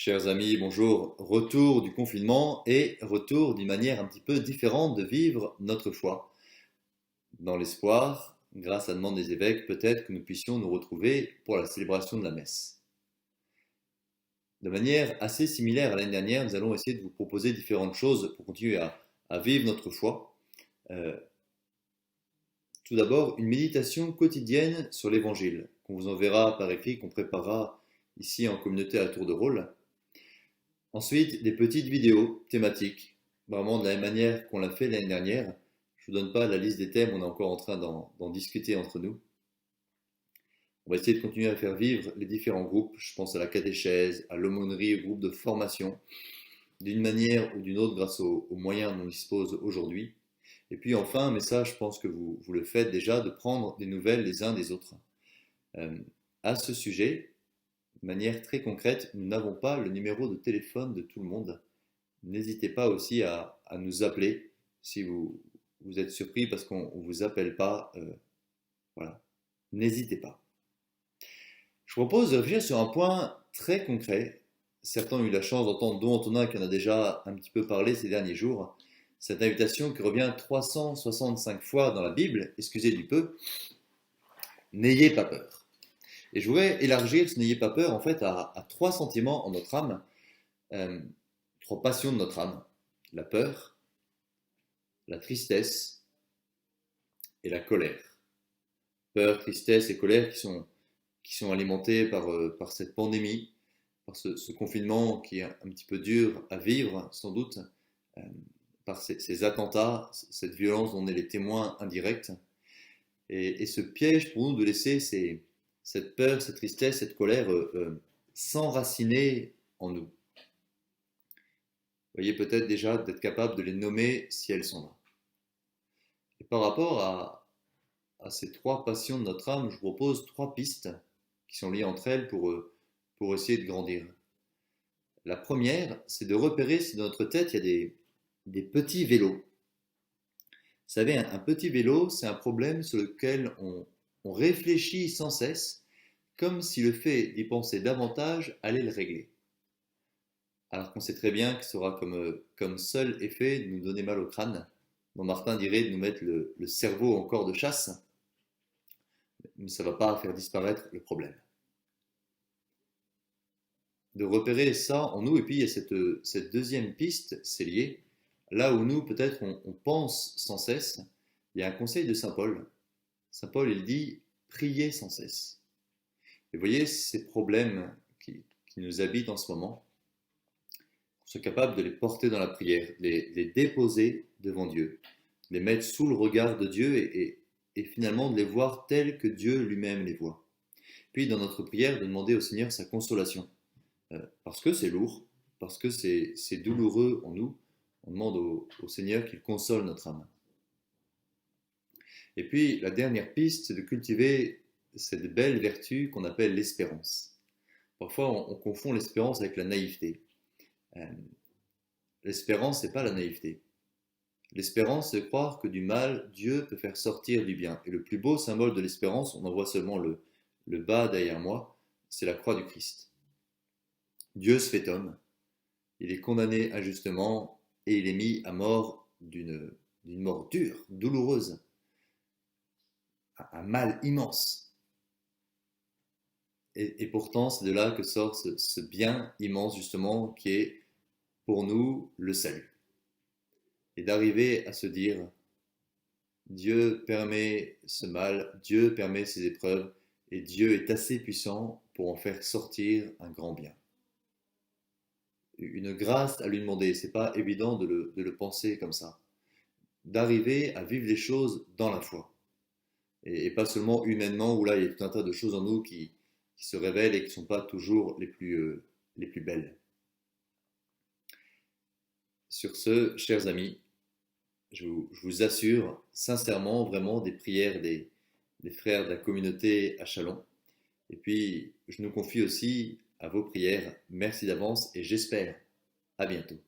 Chers amis, bonjour. Retour du confinement et retour d'une manière un petit peu différente de vivre notre foi. Dans l'espoir, grâce à la demande des évêques, peut-être que nous puissions nous retrouver pour la célébration de la messe. De manière assez similaire à l'année dernière, nous allons essayer de vous proposer différentes choses pour continuer à vivre notre foi. Euh, Tout d'abord, une méditation quotidienne sur l'Évangile, qu'on vous enverra par écrit, qu'on préparera ici en communauté à tour de rôle. Ensuite, des petites vidéos thématiques, vraiment de la même manière qu'on l'a fait l'année dernière. Je ne vous donne pas la liste des thèmes, on est encore en train d'en discuter entre nous. On va essayer de continuer à faire vivre les différents groupes. Je pense à la catéchèse, à l'aumônerie, au groupe de formation, d'une manière ou d'une autre grâce aux moyens dont on dispose aujourd'hui. Et puis enfin, mais ça je pense que vous le faites déjà, de prendre des nouvelles les uns des autres. Euh, à ce sujet, de manière très concrète, nous n'avons pas le numéro de téléphone de tout le monde. N'hésitez pas aussi à nous appeler si vous êtes surpris parce qu'on ne vous appelle pas. Voilà. N'hésitez pas. Je vous propose de réfléchir sur un point très concret. Certains ont eu la chance d'entendre Don Antonin qui en a déjà un petit peu parlé ces derniers jours. Cette invitation qui revient 365 fois dans la Bible, excusez du peu, n'ayez pas peur. Et je voudrais élargir ce n'ayez pas peur en fait à trois sentiments en notre âme, trois passions de notre âme, la peur, la tristesse et la colère. Peur, tristesse et colère qui sont alimentées par cette pandémie, par ce confinement qui est un petit peu dur à vivre sans doute, euh, par ces attentats, cette violence dont on est les témoins indirects, et ce piège pour nous de laisser cette peur, cette tristesse, cette colère s'enraciner en nous. Vous voyez peut-être déjà d'être capable de les nommer si elles sont là. Et par rapport à ces trois passions de notre âme, je vous propose trois pistes qui sont liées entre elles pour essayer de grandir. La première, c'est de repérer si dans notre tête il y a des petits vélos. Vous savez, un petit vélo, c'est un problème sur lequel on réfléchit sans cesse, comme si le fait d'y penser davantage allait le régler. Alors qu'on sait très bien que ça aura comme seul effet de nous donner mal au crâne, dont Martin dirait de nous mettre le cerveau en corde de chasse, mais ça ne va pas faire disparaître le problème. De repérer ça en nous, et puis il y a cette deuxième piste, c'est lié, là où nous peut-être on pense sans cesse, il y a un conseil de Saint Paul. Saint Paul il dit priez sans cesse. Et vous voyez ces problèmes qui nous habitent en ce moment, on soit capable de les porter dans la prière, de les déposer devant Dieu, de les mettre sous le regard de Dieu et finalement de les voir tels que Dieu lui-même les voit. Puis dans notre prière, de demander au Seigneur sa consolation. Parce que c'est lourd, parce que c'est douloureux en nous, on demande au Seigneur qu'il console notre âme. Et puis la dernière piste, c'est de cultiver cette belle vertu qu'on appelle l'espérance. Parfois on confond l'espérance avec la naïveté. L'espérance, c'est pas la naïveté. L'espérance, c'est croire que du mal, Dieu peut faire sortir du bien. Et le plus beau symbole de l'espérance, on en voit seulement le bas derrière moi, c'est la croix du Christ. Dieu se fait homme, il est condamné injustement et il est mis à mort d'une mort dure, douloureuse, un mal immense. Et pourtant, c'est de là que sort ce bien immense justement qui est pour nous le salut. Et d'arriver à se dire, Dieu permet ce mal, Dieu permet ces épreuves, et Dieu est assez puissant pour en faire sortir un grand bien. Une grâce à lui demander, c'est pas évident de le penser comme ça. D'arriver à vivre les choses dans la foi. Et pas seulement humainement, où là il y a tout un tas de choses en nous qui se révèlent et qui ne sont pas toujours les plus belles. Sur ce, chers amis, je vous assure sincèrement vraiment des prières des frères de la communauté à Châlons. Et puis, je nous confie aussi à vos prières. Merci d'avance et j'espère à bientôt.